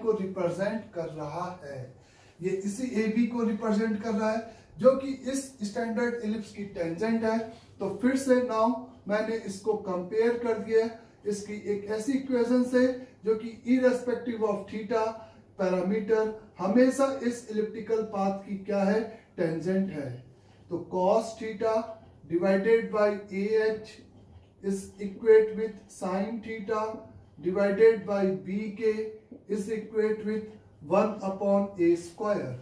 को रिप्रेजेंट कर रहा है, ये इसी ए बी को रिप्रेजेंट कर रहा है जो कि इस स्टैंडर्ड एलिप्स की टेंजेंट है। तो फिर से नाउ मैंने इसको कंपेयर कर दिया इसकी एक ऐसी इक्वेशन से जो कि इरेस्पेक्टिव ऑफ थीटा पैरामीटर हमेशा इस इलिप्टिकल पाथ की क्या है, टेंजेंट है। तो cos theta divided by AH is equate with sin theta divided by BK is equate with 1 upon a square.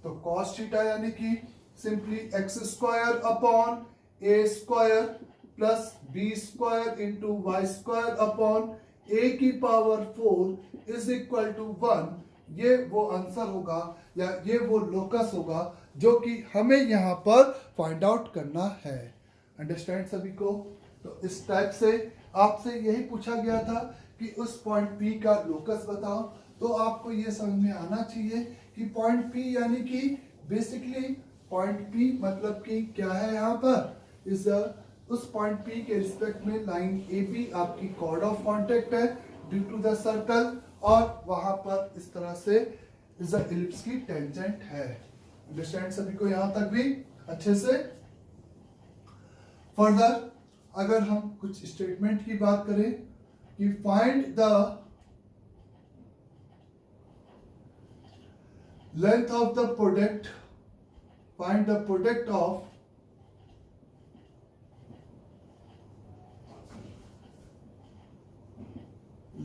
तो cos थीटा यानी कि simply x square upon a square plus b square into y square upon a की power 4 is equal to 1। ये वो answer होगा या ये वो लोकस होगा जो कि हमें यहाँ पर फाइंड आउट करना है। अंडरस्टैंड सभी को? तो इस टाइप से आपसे यही पूछा गया था कि उस पॉइंट P का लोकस बताओ। तो आपको ये समझ में आना चाहिए कि पॉइंट P यानी कि बेसिकली पॉइंट P मतलब कि क्या है, यहाँ पर इस उस पॉइंट P के रिस्पेक्ट में लाइन AB आपकी कॉर्ड ऑफ कॉन्टेक्ट है ड्यू टू द सर्कल, और वहां पर इस तरह से इस एलिप्स की टेंजेंट है। अंडरस्टैंड सभी को यहां तक भी अच्छे से? फर्दर अगर हम कुछ स्टेटमेंट की बात करें कि find the length of the product, find the product of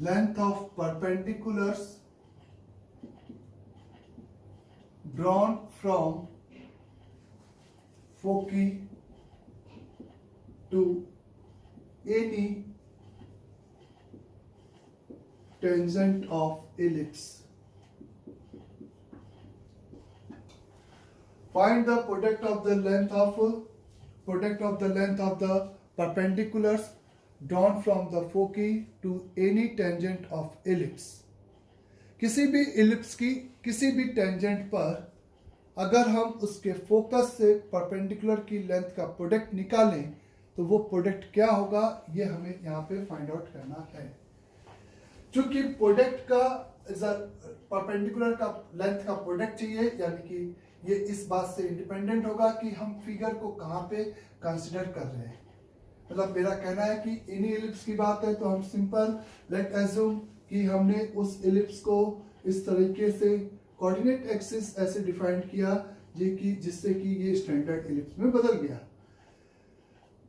length of perpendiculars drawn from foci to any tangent of ellipse. Find the product of the length of the perpendiculars drawn from the foci to any tangent of ellipse. किसी भी ellipse की किसी भी tangent पर अगर हम उसके focus से परपेंडिकुलर की लेंथ का प्रोडक्ट निकालें तो वो प्रोडक्ट क्या होगा, ये हमें यहाँ पे फाइंड आउट करना है। चूंकि प्रोडक्ट का परपेंडिकुलर का लेंथ का प्रोडक्ट चाहिए, यानी कि ये इस बात से इंडिपेंडेंट होगा कि हम फिगर को कहाँ पे कंसिडर कर रहे हैं। मतलब मेरा कहना है कि इन्हीं इलिप्स की बात है तो हम सिंपल लेट एज्यूम कि हमने उस इलिप्स को इस तरीके से कोऑर्डिनेट एक्सिस ऐसे डिफाइन किया जिससे कि ये स्टैंडर्ड इलिप्स में बदल गया।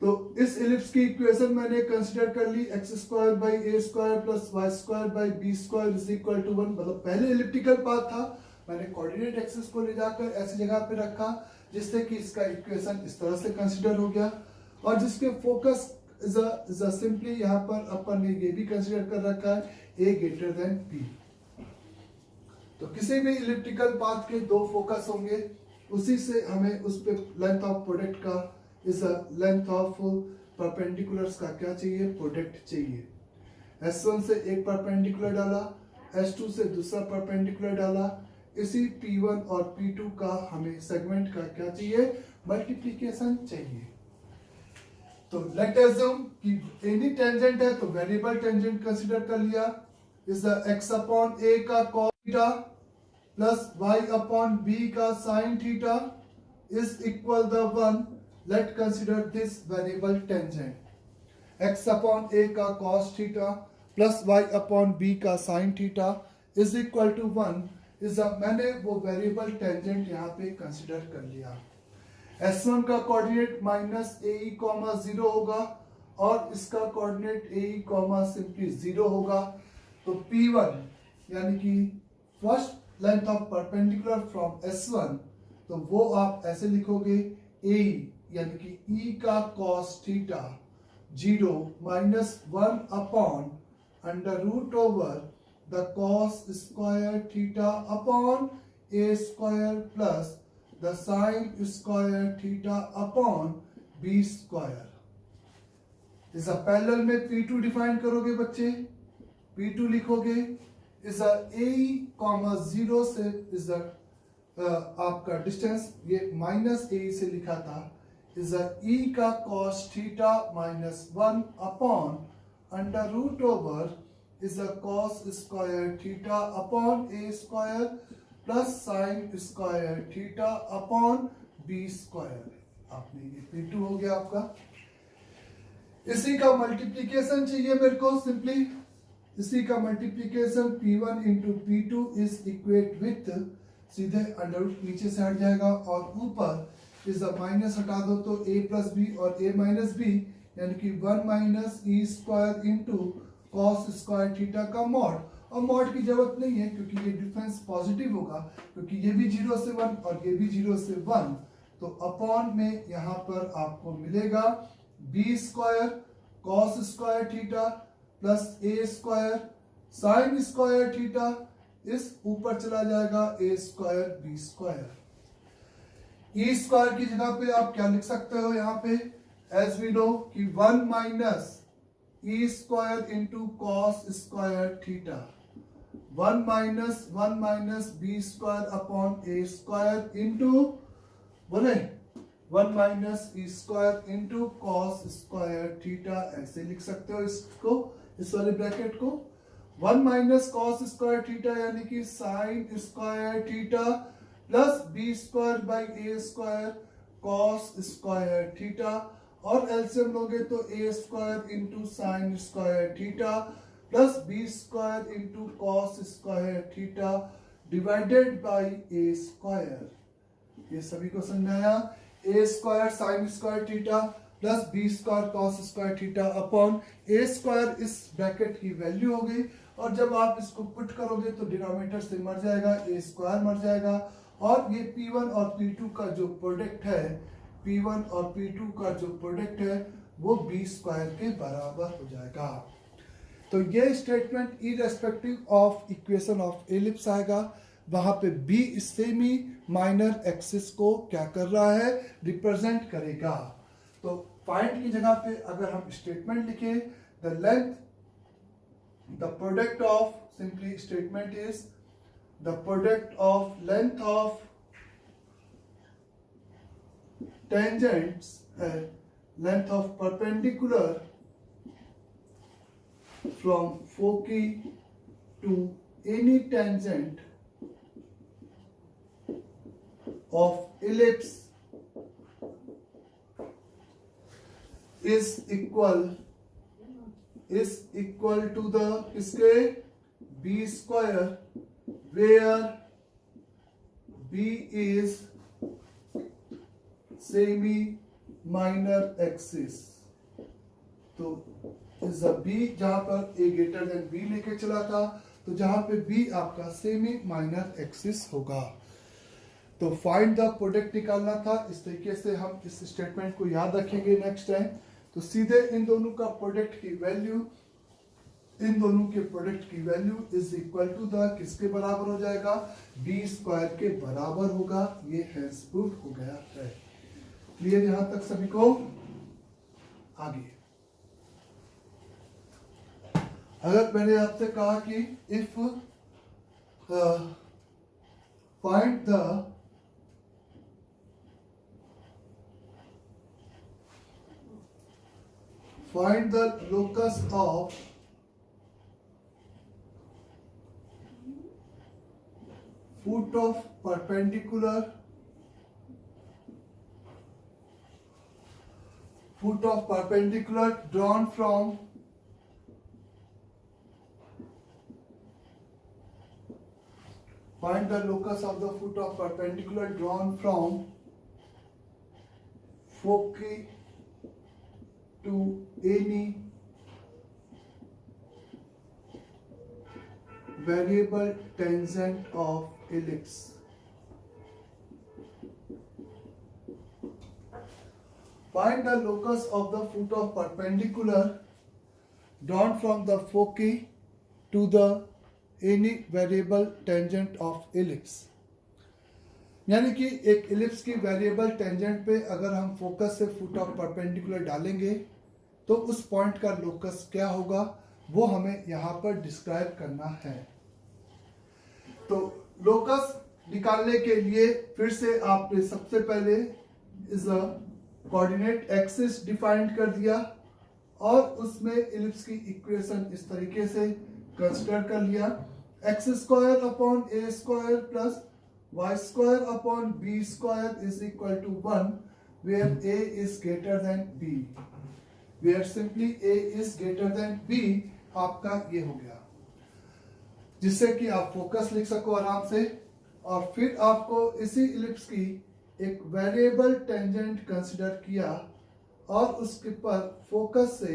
तो इस इलिप्स की इक्वेशन मैंने कंसीडर कर ली X square by A square plus Y square by B square is equal to 1। मतलब पहले इलिप्टिकल पाथ था, मैंने कोऑर्डिनेट एक्सिस को ले जाकर ऐसी जगह पे रखा जिससे कि इसका इक्वेशन इस तरह से कंसीडर हो गया, और जिसके फोकस सिंपली यहाँ पर अपन ने ये भी कंसीडर कर रखा है a ग्रेटर देन b। तो किसी भी इलिप्टिकल पाथ के दो फोकस होंगे, उसी से हमें उस पे लेंथ ऑफ प्रोडक्ट का इस लेंथ ऑफ परपेंडिकुलर्स का क्या चाहिए, प्रोडक्ट चाहिए। S1 से एक परपेंडिकुलर डाला, S2 से दूसरा परपेंडिकुलर डाला, इसी P1 और P2 का हमें सेगमेंट का क्या चाहिए, मल्टीप्लिकेशन चाहिए। तो लेट अज्यूम कि एनी टेंजेंट है तो वेरिएबल टेंजेंट कंसीडर कर लिया। इस x अपॉन a का cos theta plus y upon b का sin theta is equal the 1। Let consider this variable tangent x upon a का cos theta plus y upon b का sin theta is equal to 1 is मैंने वो variable tangent यहाँ पे consider कर लिया। S1 का कोऑर्डिनेट माइनस AE कॉमा 0 होगा और इसका कोऑर्डिनेट AE कॉमा सिंपली 0 होगा। तो P1 यानी कि first length of perpendicular from S1, तो वो आप ऐसे लिखोगे AE यानी कि E का cos theta 0 minus 1 upon under root over the cos square theta upon A square plus the sin square theta upon b square। इस पैरेलल में P2 डिफाइन करोगे बच्चे, P2 लिखोगे इस AE कॉमा 0 से इस आपका डिस्टेंस ये माइनस AE से लिखा था, इस E का cos theta minus 1 upon under root over is a cos square theta upon a square plus sin square theta upon b square. आपने ये P2 हो गया आपका. इसी का मल्टीप्लीकेशन चाहिए मेरे को. सिंपली इसी का multiplication P1 into P2 is equate with, सीधे अंडर रूट नीचे से हट जाएगा और ऊपर इस माइनस हटा दो तो a प्लस बी और a माइनस बी, यानी कि 1 minus E square into cos square theta का मॉड. और मॉड की जरूरत नहीं है क्योंकि ये डिफरेंस पॉजिटिव होगा, क्योंकि ये भी 0 से 1 और ये भी 0 से 1. तो अपॉन में यहाँ पर आपको मिलेगा B square cos square theta plus ए स्क्वायर साइन स्क्वायर थीटा, इस ऊपर चला जाएगा A square B square. E square की जगह पे आप क्या लिख सकते हो यहाँ पे, एज वी नो कि 1 minus E square into cos square theta, 1 minus B square upon ए स्क्वायर इंटू, बोले 1 minus E square into cos square theta. ऐसे लिख सकते हो इसको, इस वाले ब्रैकेट को. 1 माइनस कॉस स्क्वायर थीटा यानी कि sine square theta plus B square by A square cos square theta, और एलसीएम लोगे तो A square into sine square theta plus B square into cos square theta divided by A square. ये सभी को समझाया. A square sine square theta plus B square cos square theta upon A square, इस bracket की value हो गई. और जब आप इसको पुट करोगे तो डिनोमिनेटर से मर जाएगा, ए स्क्वायर मर जाएगा, और ये P1 और P2 का जो प्रोडक्ट है, P1 और P2 का जो प्रोडक्ट है वो B स्क्वायर के बराबर हो जाएगा. तो ये statement irrespective of equation of ellipse आएगा. वहां पे B सेमी माइनर एक्सिस को क्या कर रहा है, रिप्रेजेंट करेगा. तो फाइंड की जगह पे अगर हम स्टेटमेंट लिखे, the length, the product of, simply statement is the product of length of tangents, length of perpendicular from foci to any tangent of ellipse is equal to the इसके b square, where b is semi minor axis. तो is a B, जहां पर ए greater than B लेके चला था, तो जहां पे बी आपका सेमी माइनर एक्सिस होगा. तो फाइंड द प्रोडक्ट निकालना था. इस तरीके से हम इस स्टेटमेंट को याद रखेंगे नेक्स्ट टाइम. तो सीधे इन दोनों का प्रोडक्ट की वैल्यू, इन दोनों के प्रोडक्ट की value is equal to the, किसके बराबर हो जाएगा, बी स्क्वायर के बराबर होगा. ये हैज प्रूव्ड हो गया है. क्लियर यहां तक सभी को. आगे अगर मैंने आपसे कहा कि if find the locus of foot of perpendicular drawn from find the locus of the foot of perpendicular drawn from foci to any variable tangent of ellipse. Find the locus of the foot of perpendicular drawn from the foci to the any variable tangent of ellipse. यानी कि एक ellipse की variable tangent पे अगर हम focus से foot of perpendicular डालेंगे तो उस पॉइंट का लोकस क्या होगा वो हमें यहाँ पर डिस्क्राइब करना है. तो लोकस निकालने के लिए फिर से आपने सबसे पहले इस कोऑर्डिनेट एक्सिस डिफाइंड कर दिया और उसमें इलिप्स की इक्वेशन इस तरीके से कंसिडर कर लिया, x square upon A square plus Y square upon B square is equal to 1 where a is greater than b, where simply a is greater than b आपका ये हो गया, जिससे कि आप फोकस लिख सको आराम से। और फिर आपको इसी इलिप्स की एक वेरिएबल टेंजेंट कंसिडर किया और उसके पर फोकस से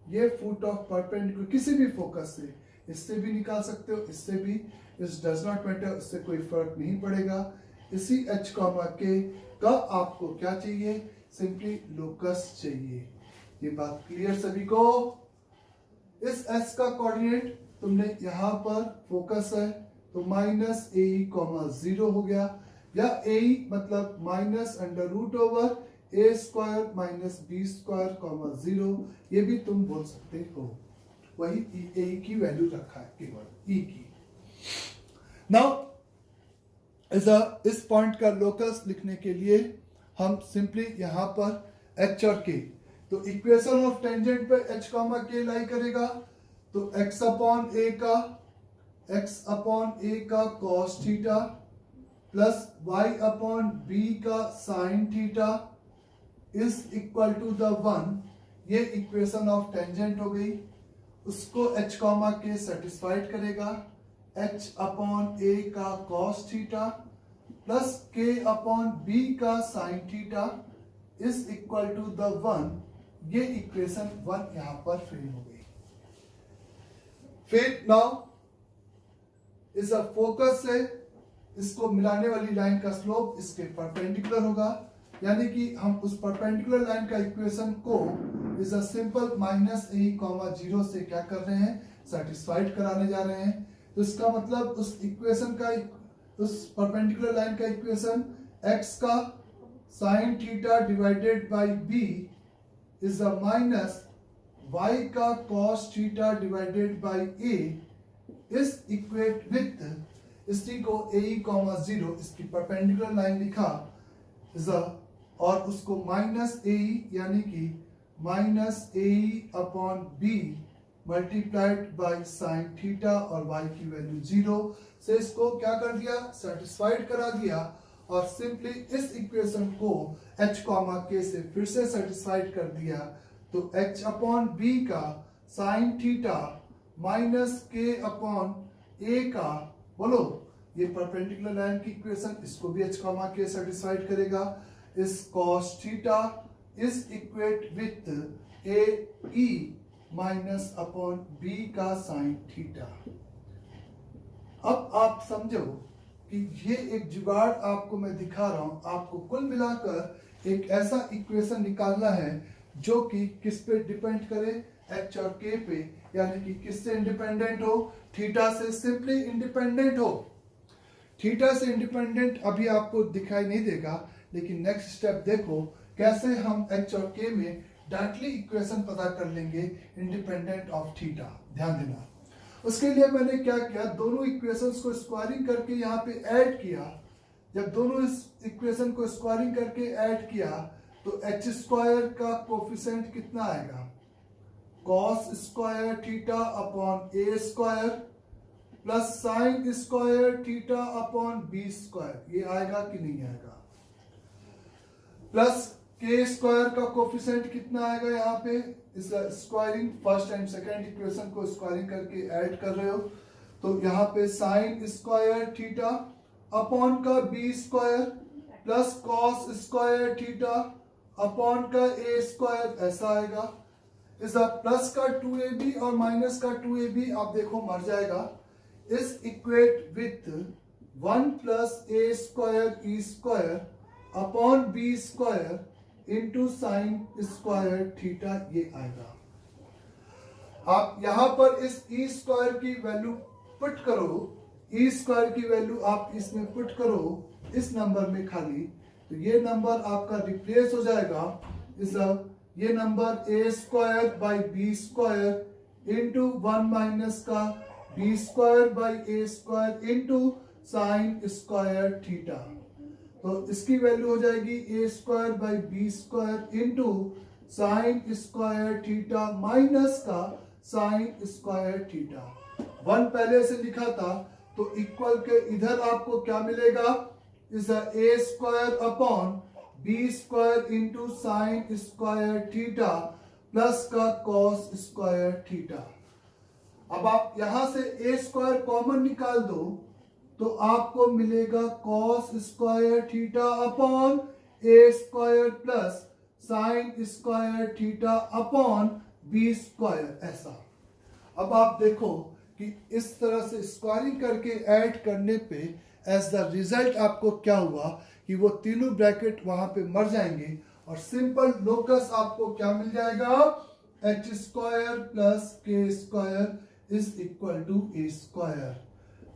ये फुट ऑफ परपेंडिकुलर किसी भी फोकस से, इससे भी निकाल सकते हो, इससे भी, इस डज नॉट मैटर, इससे कोई फर्क नहीं पड़ेगा। इसी h कॉमा के का आपको क्या चाहिए, सिंपली लोकस चाहिए। ये बात क्लियर सभी को। इस s का कोऑर्डिनेट तुमने यहां पर फोकस है तो माइनस ए कॉमा 0 हो गया, या ए मतलब minus under root over A square minus B square comma 0, ये भी तुम बोल सकते हो। वही ए की वैल्यू रखा है केवल ई की। नाउ इस पॉइंट का लोकस लिखने के लिए हम सिंपली यहां पर एच और के, तो इक्वेशन ऑफ टेंजेंट पे एच कॉमा के लाई करेगा, तो x अपॉन ए का cos theta plus y upon B का sine theta is equal to the 1, ये इक्वेशन ऑफ टेंजेंट हो गई। उसको h कॉमा के सेटिस्फाइड करेगा, h अपॉन ए का cos theta plus k upon B का sine theta is equal to the 1, ये equation 1 यहां पर फ्रेम हो गई। फिर नाउ इस फोकस से इसको मिलाने वाली लाइन का स्लोप इसके परपेंडिकुलर होगा, यानी कि हम उस परपेंडिकुलर लाइन का इक्वेशन को is a simple minus A comma 0 से क्या कर रहे हैं, सेटिस्फाइड कराने जा रहे हैं। तो इसका मतलब उस इक्वेशन का, उस परपेंडिकुलर लाइन का इक्वेशन x का sine theta divided by b is a minus y का cos theta divided by a is equate with इसी को a कॉमा 0 इसकी परपेंडिकुलर लाइन लिखा इज अ, और उसको माइनस ए यानी कि minus a upon b multiplied by sine theta और y की वैल्यू 0 से इसको क्या कर दिया, सेटिस्फाइड करा दिया। और सिंपली इस इक्वेशन को h कॉमा के से फिर से सेटिस्फाइड कर दिया, तो h अपॉन बी का साइन थीटा माइनस के अपॉन ए का, बोलो ये परपेंडिकुलर लाइन की इक्वेशन, इसको भी h कॉमा के सेटिस्फाइड करेगा। इस cos theta is equate with a e minus upon B का साइन थीटा। अब आप समझो कि ये एक जुगाड़ आपको मैं दिखा रहा हूं, आपको कुल मिलाकर एक ऐसा इक्वेशन निकालना है जो कि किस पे डिपेंड करे, एच और के पे, यानी कि किससे इंडिपेंडेंट हो, थीटा से सिंपली इंडिपेंडेंट हो। थीटा से इंडिपेंडेंट अभी आपको दिखाई नहीं देगा, लेकिन नेक्स्ट स्टेप देखो कैसे हम एच और के में डायरेक्टली इक्वेशन पता कर लेंगे इंडिपेंडेंट ऑफ थीटा। ध्यान देना, उसके लिए मैंने क्या किया, दोनों इक्वेशंस को स्क्वायरिंग करके यहाँ पे ऐड किया। जब दोनों इस इक्वेशन को स्क्वायरिंग करके ऐड किया तो एच स्क्वायर का कोफिशिएंट कितना आएगा, कॉस स्क्वायर थीटा अपॉन ए square plus sine square theta upon B square, ये आएगा कि नहीं आएगा। प्लस के स्क्वायर का कोफिशिएंट कितना आएगा, यहाँ पे इस squaring first and second equation को स्क्वायरिंग करके ऐड कर रहे हो, तो यहाँ पे साइन स्क्वायर थीटा अपॉन का B square plus cos square theta upon का ए स्क्वायर, ऐसा आएगा। इस प्लस का 2ab और माइनस का 2ab आप देखो मर जाएगा। Is equate with 1 plus A square E square upon B square into sine square theta, ये आएगा। आप यहां पर इस ई स्क्वायर की वैल्यू पुट करो, ई स्क्वायर की वैल्यू आप इसमें पुट करो इस नंबर में खाली, तो ये नंबर आपका रिप्लेस हो जाएगा इस ये number A square by B square into 1 minus का B square by A square into sine square theta. तो इसकी वैल्यू हो जाएगी A square by B square into sine square theta minus का साइन स्क्वायर थीटा। 1 पहले से लिखा था, तो इक्वल के इधर आपको क्या मिलेगा, is a square upon b square into sine square theta plus का कॉस स्क्वायर थीटा। अब आप यहां से a स्क्वायर कॉमन निकाल दो तो आपको मिलेगा cos square theta upon a square plus sine square theta upon b square. ऐसा अब आप देखो कि इस तरह से स्क्वायरिंग करके ऐड करने पे एज द रिजल्ट आपको क्या हुआ कि वो तीनों ब्रैकेट वहां पे मर जाएंगे और सिंपल लोकस आपको क्या मिल जाएगा, h square plus k square is equal to a square.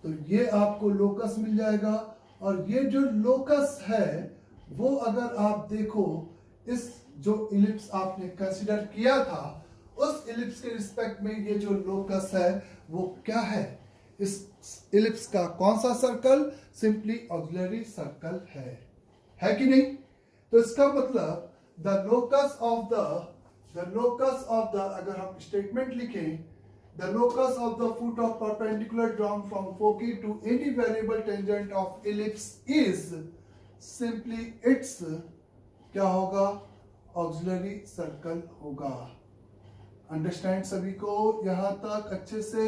तो ये आपको लोकस मिल जाएगा। और ये जो लोकस है वो अगर आप देखो, इस जो इलिप्स आपने कंसीडर किया था उस इलिप्स के रिस्पेक्ट में ये जो लोकस है वो क्या है, इस इलिप्स का कौन सा सर्कल, सिंपली ऑक्सिलरी सर्कल है कि नहीं। तो इसका मतलब द लोकस ऑफ द अगर हम स्टेटमेंट लिखें, the locus of the foot of perpendicular drawn from foci to any variable tangent of ellipse is simply it's क्या होगा, ऑक्सिलरी सर्कल होगा। अंडरस्टैंड सभी को यहां तक अच्छे से।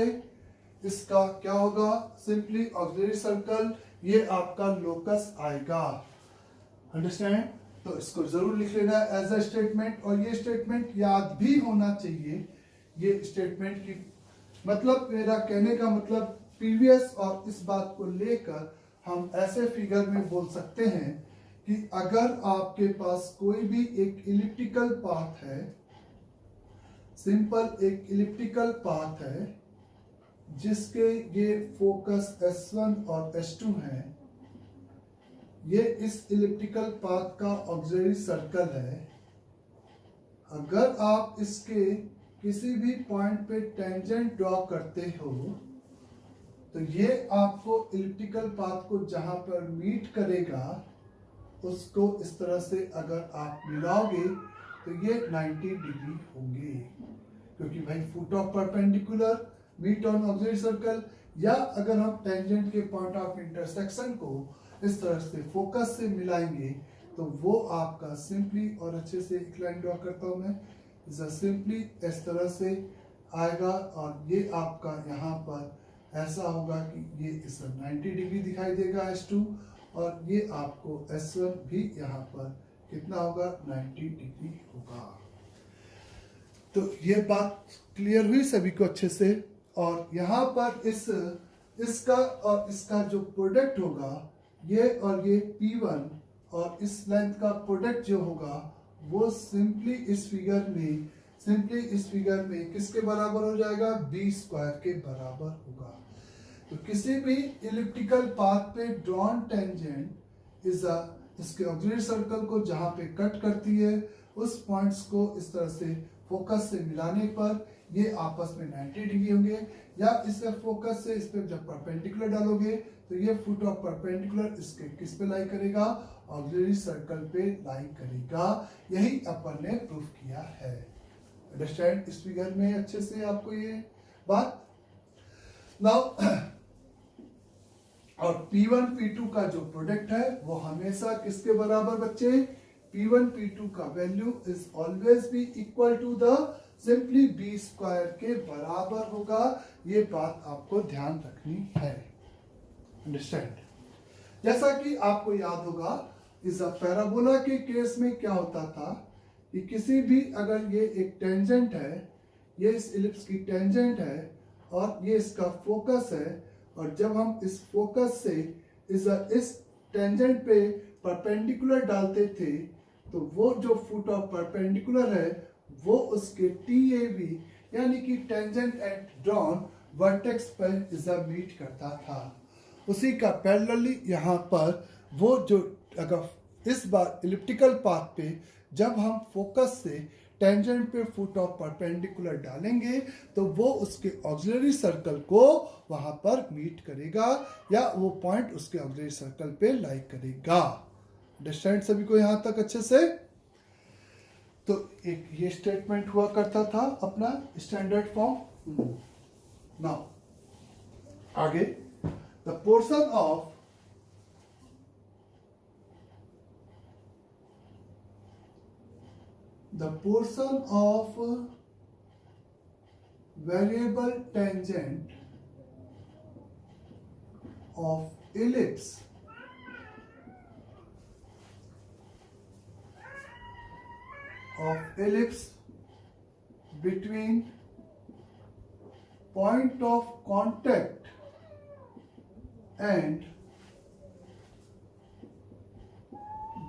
इसका क्या होगा, सिंपली ऑक्सिलरी सर्कल, ये आपका लोकस आएगा। अंडरस्टैंड। तो इसको जरूर लिख लेना एज अ स्टेटमेंट। और ये स्टेटमेंट याद भी होना चाहिए। ये स्टेटमेंट की मतलब, मेरा कहने का मतलब प्रीवियस और इस बात को लेकर हम ऐसे फिगर में बोल सकते हैं कि अगर आपके पास कोई भी एक इलिप्टिकल पाथ है, सिंपल एक इलिप्टिकल पाथ है जिसके ये फोकस S1 और S2 है, ये इस इलिप्टिकल पाथ का ऑक्सिलरी सर्कल है। अगर आप इसके किसी भी पॉइंट पे टेंजेंट ड्रॉ करते हो तो ये आपको इलिप्टिकल पाथ को जहां पर मीट करेगा उसको इस तरह से अगर आप मिलाओगे तो ये 90 डिग्री होंगे, क्योंकि भाई foot of perpendicular meet on auxiliary circle. या अगर हम टेंजेंट के पॉइंट ऑफ इंटरसेक्शन को इस तरह से फोकस से मिलाएंगे तो वो आपका सिंपली, और अच्छे से एक लाइन ड्रॉ करता हूं मैं, सिंपली इस तरह से आएगा। और ये आपका यहाँ पर ऐसा होगा कि ये इस 90 डिग्री दिखाई देगा S2, और ये आपको S1 भी यहाँ पर कितना होगा, 90 डिग्री होगा। तो ये बात क्लियर हुई सभी को अच्छे से। और यहाँ पर इसका और इसका जो प्रोडक्ट होगा, ये और ये P1 और इस लेंथ का प्रोडक्ट जो होगा वो सिंपली इस फिगर में किसके बराबर हो जाएगा, b स्क्वायर के बराबर होगा। तो किसी भी इलिप्टिकल पाथ पे ड्रॉन टेंजेंट इसके ऑक्सिलरी सर्कल को जहां पे कट करती है उस पॉइंट्स को इस तरह से फोकस से मिलाने पर ये आपस में 90 डिग्री होंगे। या इसके फोकस से इस पे जब परपेंडिकुलर डालोगे तो ये फुट ऑफ परपेंडिकुलर इसके किस पे लाई करेगा, ऑक्सिलरी सर्कल पे लाई करेगा। यही अपन ने प्रूफ किया है। अंडरस्टैंड इस फिगर में अच्छे से आपको ये बात। नाउ और P1 P2 का जो प्रोडक्ट है वो हमेशा किसके बराबर बच्चे, P1 P2 का value is always be equal to the simply b square के बराबर होगा। ये बात आपको ध्यान रखनी है। अंडरस्टैंड। जैसा कि आपको याद होगा इस पैराबोला के केस में क्या होता था कि किसी भी, अगर ये एक टेंजेंट है, ये इस इलिप्स की टेंजेंट है और ये इसका फोकस है, और जब हम इस फोकस से इस टेंजेंट पे परपेंडिकुलर डालते थे तो वो जो फुट ऑफ परपेंडिकुलर है वो उसके TAV यानी कि टेंजेंट एट ड्रॉन वर्टेक्स पर मीट करता था। उसी का पैरेलली यहाँ पर वो जो, अगर इस बार इलिप्टिकल पाथ पे जब हम फोकस से टेंजेंट पे फुट ऑफ परपेंडिकुलर डालेंगे तो वो उसके ऑक्सिलरी सर्कल को वहां पर मीट करेगा या वो पॉइंट उसके ऑक्सिलरी सर्कल पे लाई करेगा। अंडरस्टैंड सभी को यहां तक अच्छे से। तो एक ये स्टेटमेंट हुआ करता था अपना स्टैंडर्ड फॉर्म। नाउ आगे the portion of variable tangent of ellipse between point of contact and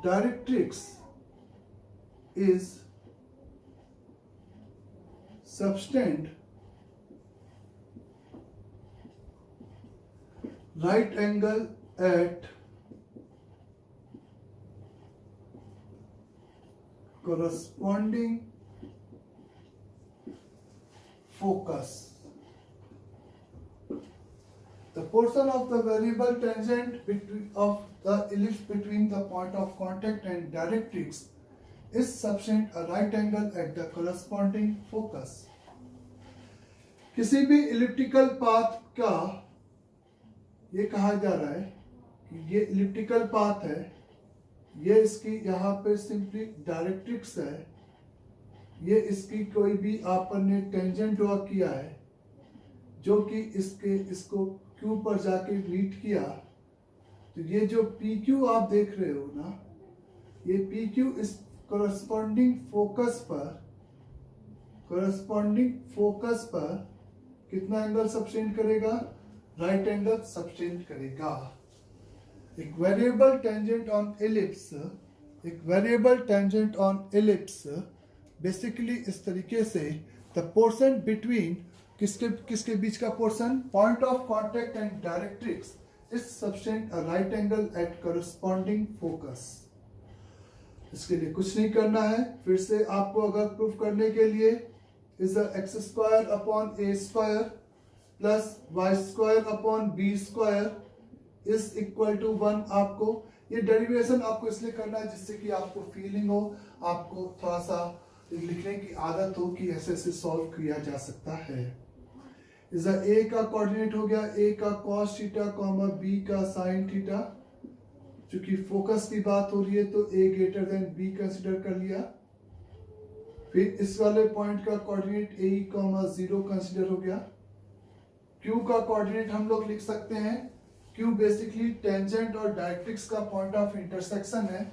directrix is subtend right angle at corresponding focus. The portion of the variable tangent of the ellipse between the point of contact and directrix is subtend a right angle at the corresponding focus. किसी भी elliptical path का ये कहा जा रहा है कि ये इलिप्टिकल पाथ है, ये इसकी यहाँ पे सिंपली डायरेक्ट्रिक्स है, ये इसकी कोई भी आपने टेंजेंट ड्रॉ किया है जो कि इसको क्यू पर जाके मीट किया, तो ये जो पी क्यू आप देख रहे हो ना, ये पी क्यू इस corresponding फोकस पर कितना एंगल सबटेंड करेगा? राइट एंगल सबटेंड करेगा. एक variable tangent on ellipse basically इस तरीके से द पोर्शन बिटवीन किसके बीच का portion? Point of contact and directrix is subtend a right angle at corresponding focus. इसके लिए कुछ नहीं करना है. फिर से आपको अगर प्रूफ करने के लिए is x square upon A square plus Y square upon B square is equal to 1. आपको ये डेरिवेशन आपको इसलिए करना है जिससे कि आपको फीलिंग हो, आपको थोड़ा सा लिखने की आदत हो कि ऐसे ऐसे सॉल्व किया जा सकता है. इज ए का कोऑर्डिनेट हो गया ए का कॉस थीटा कॉमा बी का साइन थीटा. चूंकि फोकस की बात हो रही है तो a greater than b consider कर लिया. फिर इस वाले पॉइंट का कोऑर्डिनेट a कॉमा 0 कंसीडर हो गया. q का कोऑर्डिनेट हम लोग लिख सकते हैं, q बेसिकली टेंजेंट और डायरेक्ट्रिक्स का पॉइंट ऑफ इंटरसेक्शन है,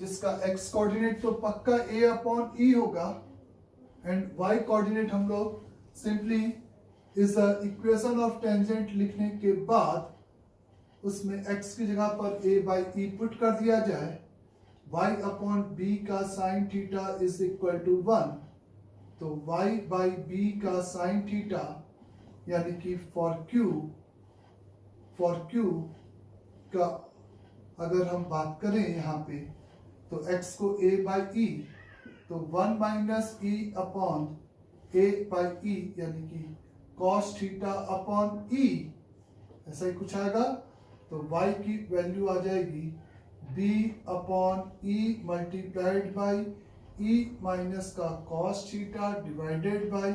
जिसका x कोऑर्डिनेट तो पक्का a अपॉन e होगा एंड y कोऑर्डिनेट हम लोग सिंपली इस इक्वेशन ऑफ टेंजेंट लिखने के बाद उसमें x की जगह पर a बाई ई पुट कर दिया जाए, y अपॉन b का sine theta is equal to 1. तो y बाई b का साइन थीटा यानी कि फॉर q का अगर हम बात करें यहाँ पे तो x को a बाई e, तो 1 minus e upon a by e यानी कि cos थीटा अपॉन e, ऐसा ही कुछ आएगा. तो y की वैल्यू आ जाएगी b upon e multiplied by e minus का cos theta divided by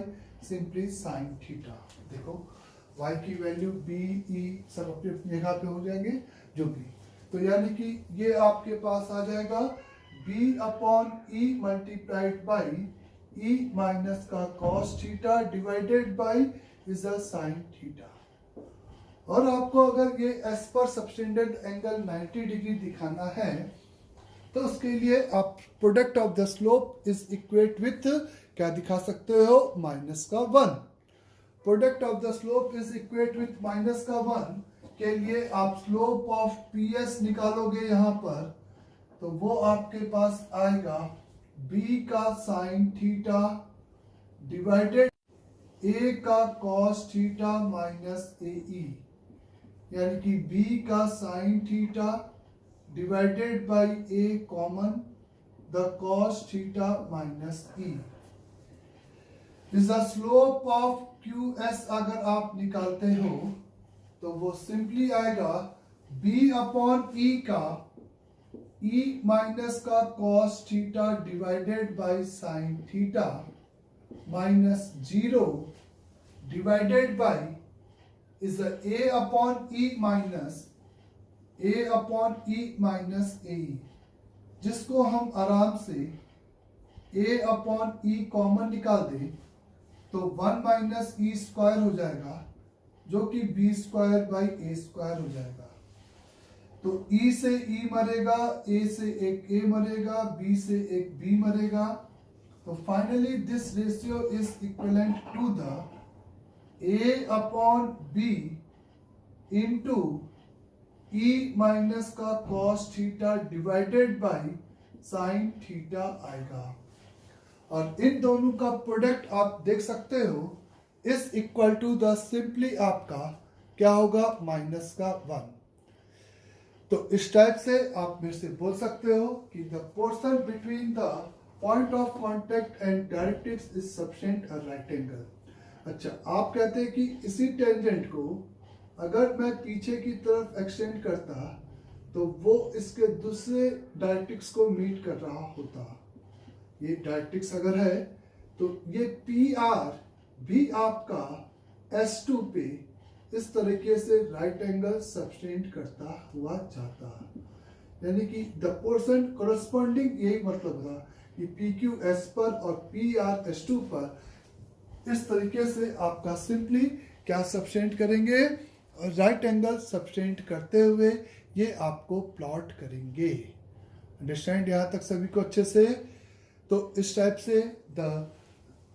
simply sin theta. देखो y की वैल्यू b e सब अपनी जगह पे हो जाएंगे जो भी. तो यानी कि ये आपके पास आ जाएगा b upon e multiplied by e minus का cos theta divided by is a sin theta. और आपको अगर ये एस पर सबटेंडेड एंगल 90 डिग्री दिखाना है तो उसके लिए आप product of the slope is equate with क्या दिखा सकते हो? माइनस का 1. Product of the slope is equate with minus का 1 के लिए आप स्लोप ऑफ पीएस निकालोगे यहाँ पर, तो वो आपके पास आएगा b का साइन थीटा डिवाइडेड a का कॉस थीटा माइनस ए ई, यानी कि b का sine theta divided by a common the cos theta minus e is the slope of QS. अगर आप निकालते हो तो वो सिंपली आएगा b अपॉन e का e माइनस का cos theta divided by sine theta minus 0 divided by is a upon e minus AE, जिसको हम आराम से a अपॉन e कॉमन निकाल दें तो 1 माइनस ई स्क्वायर हो जाएगा, जो कि b square by A square हो जाएगा। तो e से e मरेगा, a से एक a मरेगा, b से एक b मरेगा। तो finally this ratio is equivalent to the a upon b into e minus का cos theta divided by sine theta आएगा। और इन दोनों का प्रोडक्ट आप देख सकते हो is equal to the simply आपका क्या होगा, माइनस का 1। तो इस टाइप से आप मेरे से बोल सकते हो कि the portion between the point of contact and directrix is sufficient a right angle. अच्छा, आप कहते हैं कि इसी टेंजेंट को अगर मैं पीछे की तरफ एक्सटेंड करता तो वो इसके दूसरे डायरेक्ट्रिक्स को मीट कर रहा होता। ये डायरेक्ट्रिक्स अगर है तो ये PR भी आपका S2 पे इस तरीके से राइट एंगल सब्सटेंड करता हुआ जाता, यानी कि द पोर्शन कोरस्पॉन्डिंग, यही मतलब था कि PQ S पर और PR S2 पर इस तरीके से आपका सिंपली क्या सब्सटेंड करेंगे, राइट एंगल सब्सटेंड करते हुए ये आपको प्लॉट करेंगे। अंडरस्टैंड यहाँ तक सभी को अच्छे से? तो इस टाइप से द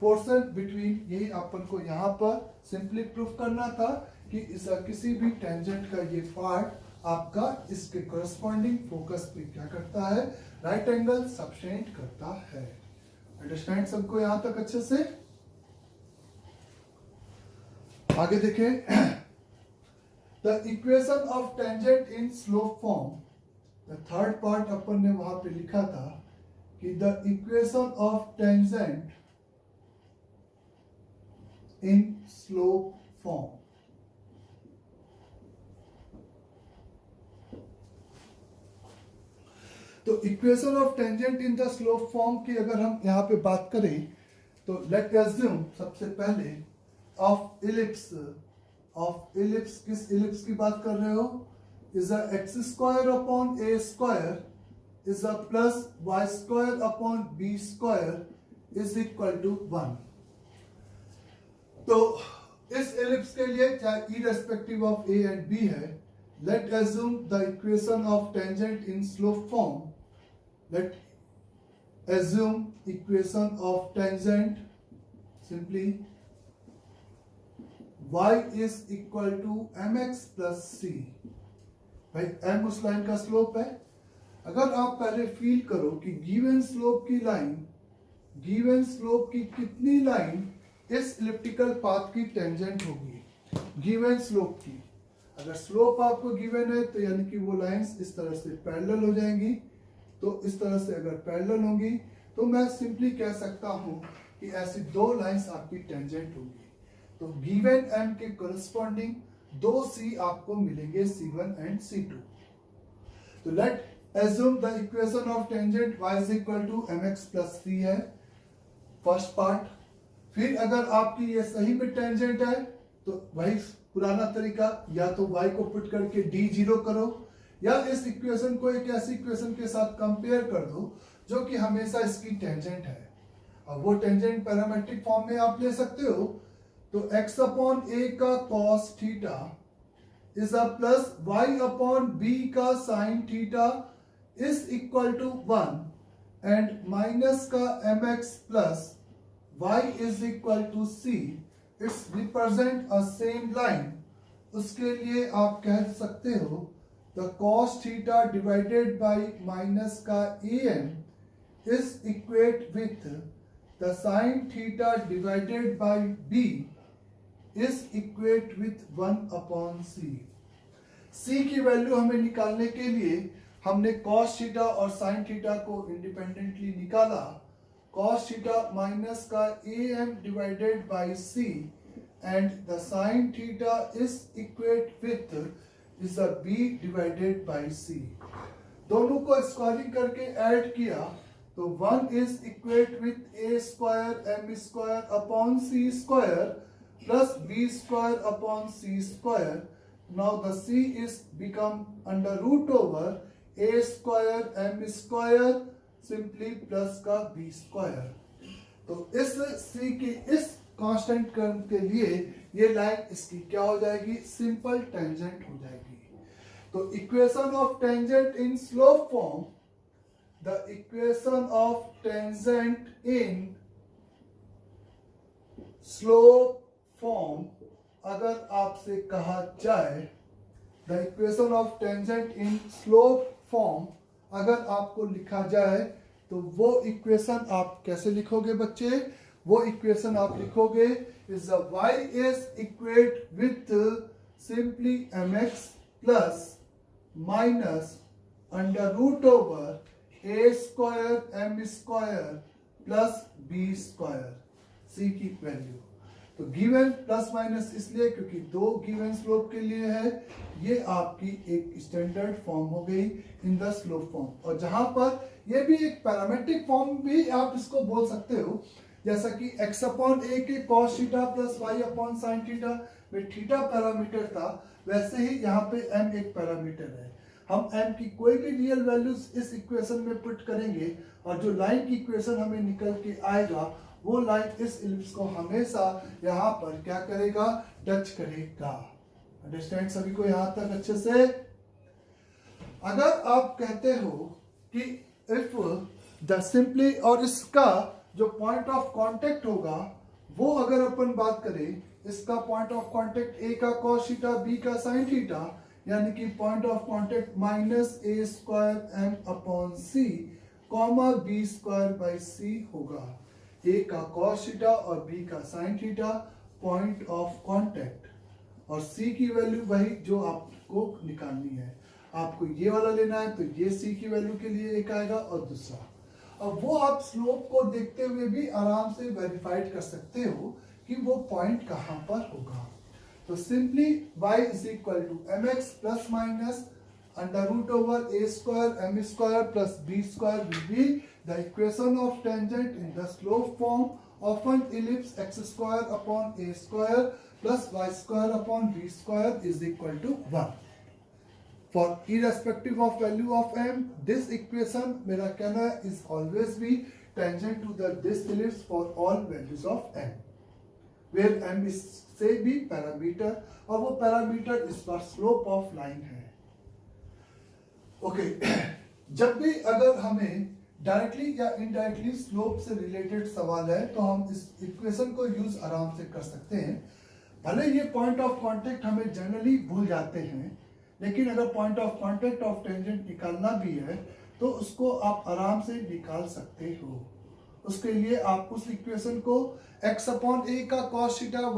पोर्शन बिटवीन, यही अपन को यहाँ पर सिंपली प्रूफ करना था कि किसी भी टेंजेंट का ये पार्ट आपका इसके कोरस्पॉन्डिंग फोकस पे क्या करता है, राइट एंगल सब्सटेंड करता है। अंडरस्टैंड सबको यहाँ तक अच्छे से? आगे देखें, the equation of tangent in slope form, the third part अपन ने वहां पे लिखा था कि the equation of tangent in slope form. तो equation of tangent in the slope form की अगर हम यहां पे बात करें तो लेट अज्यूम सबसे पहले ऑफ इलिप्स, किस इलिप्स की बात कर रहे हो, is a X square upon A square is a plus Y square upon B square is equal to 1। तो इस इलिप्स के लिए चाहे irrespective of A and B है, let assume the equation of tangent in slope form, let assume equation of tangent simply y is equal to mx plus c। भाई m उस line का slope है। अगर आप पहले फील करो कि गिवन स्लोप की लाइन, गिवन स्लोप की कितनी लाइन इस इलिप्टिकल पाथ की टेंजेंट होगी, गिवन स्लोप की। अगर स्लोप आपको गिवन है तो यानी कि वो लाइंस इस तरह से पैरेलल हो जाएंगी। तो इस तरह से अगर पैरेलल होंगी तो मैं सिंपली कह सकता हूं कि ऐसी दो लाइंस आपकी टेंजेंट होगी। तो गिवन m के कोरस्पॉन्डिंग दो C आपको मिलेंगे, C1 एंड C2। तो let assume the equation of tangent y is equal to mx plus c है, फर्स्ट पार्ट। फिर अगर आपकी ये सही में टेंजेंट है तो वही पुराना तरीका, या तो y को पुट करके d0 करो, या इस इक्वेशन को एक ऐसी इक्वेशन के साथ कंपेयर कर दो जो कि हमेशा इसकी टेंजेंट है। और वो टेंजेंट पैरामेट्रिक फॉर्म में आप ले सकते हो। तो x अपॉन a का cos theta is a plus y upon b का sin theta is equal to 1 and minus का mx plus y is equal to c। It's represent a same line. उसके लिए आप कह सकते हो the cos theta divided by minus का an is equate with the sin theta divided by b is equate with 1 upon c। c की value हमें निकालने के लिए हमने cos theta और sin theta को इंडिपेंडेंटली निकाला। cos theta माइनस का am divided by c and the sin theta is equate with is a b divided by c। दोनों को स्क्वायरिंग करके ऐड किया तो 1 is equate with a square m square upon c square plus b square upon c square. Now the c is become under root over a square m square simply plus का b square. तो इस c की इस constant term के लिए ये line इसकी क्या हो जाएगी, सिंपल टेंजेंट हो जाएगी. तो equation of tangent in slope form, the equation of tangent in slope form, अगर आपसे कहा जाए the equation of tangent in slope form, अगर आपको लिखा जाए तो वो इक्वेशन आप कैसे लिखोगे बच्चे, वो इक्वेशन आप लिखोगे is y is equate with simply mx plus minus under root over a square m square plus b square, c की वैल्यू. तो गिवन प्लस माइनस इसलिए क्योंकि दो गिवन स्लोप के लिए है. ये आपकी एक स्टैंडर्ड फॉर्म हो गई इन द स्लोप फॉर्म. और जहां पर ये भी एक पैरामेट्रिक फॉर्म भी आप इसको बोल सकते हो, जैसा कि x अपॉन ए के cos theta plus y upon sine theta में थीटा पैरामीटर था, वैसे ही यहाँ पे m एक पैरामीटर है. हम m की कोई भी रियल वैल्यूज इस इक्वेशन में पुट करेंगे और जो लाइन की इक्वेशन हमें निकल के आएगा वो लाइन इस इलिप्स को हमेशा यहाँ पर क्या करेगा, टच करेगा. अंडरस्टैंड सभी को यहाँ तक अच्छे से. अगर आप कहते हो कि इफ द सिंपली, और इसका जो पॉइंट ऑफ कांटेक्ट होगा वो अगर अपन बात करें, इसका पॉइंट ऑफ कांटेक्ट a का cos थीटा b का sin थीटा, यानी कि point of contact minus a square m upon c comma b square by c होगा. a का cos थीटा और b का sin theta point of contact, और c की वैल्यू वही जो आपको निकालनी है. आपको ये वाला लेना है तो ये c की वैल्यू के लिए एक आएगा और दूसरा. अब वो आप स्लोप को देखते हुए भी आराम से वेरीफाइड कर सकते हो कि वो पॉइंट कहां पर होगा. तो simply y is equal to mx plus minus under root over a square m square plus b square will be the equation of tangent in the slope form of an ellipse x square upon a square plus y square upon b square is equal to 1. For irrespective of value of m, this equation मेरा कहना है is always be tangent to the this ellipse for all values of m, where m is say भी parameter और वो parameter इस बार slope of line है. Okay, जब भी अगर हमें डायरेक्टली या इनडायरेक्टली स्लोप से रिलेटेड सवाल है तो हम इस इक्वेशन को यूज आराम से कर सकते हैं. भले ये पॉइंट ऑफ कांटेक्ट हमें जनरली भूल जाते हैं, लेकिन अगर point of contact of tangent निकालना भी है तो उसको आप आराम से निकाल सकते हो. उसके लिए आप उस इक्वेशन को x अपॉन a का cos थीटा